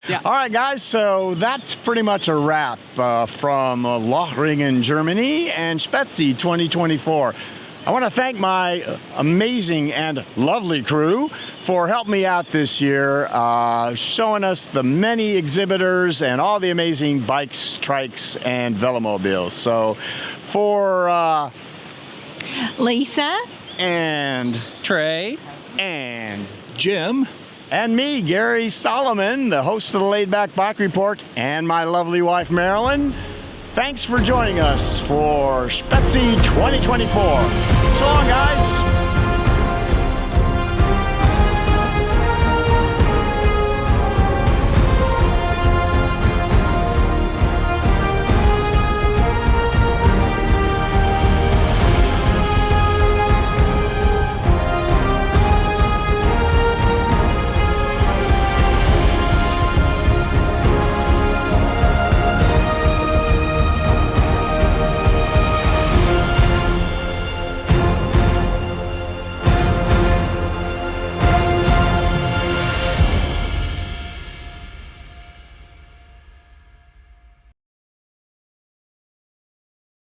Yeah. All right, guys, so that's pretty much a wrap from Lochringen, Germany, and SPEZI 2024. I want to thank my amazing and lovely crew for helping me out this year, showing us the many exhibitors and all the amazing bikes, trikes, and velomobiles. So for Lisa and Trey. and Jim. and me, Gary Solomon, the host of the Laidback Bike Report, and my lovely wife, Marilyn. Thanks for joining us for SPEZI 2024. So long, guys.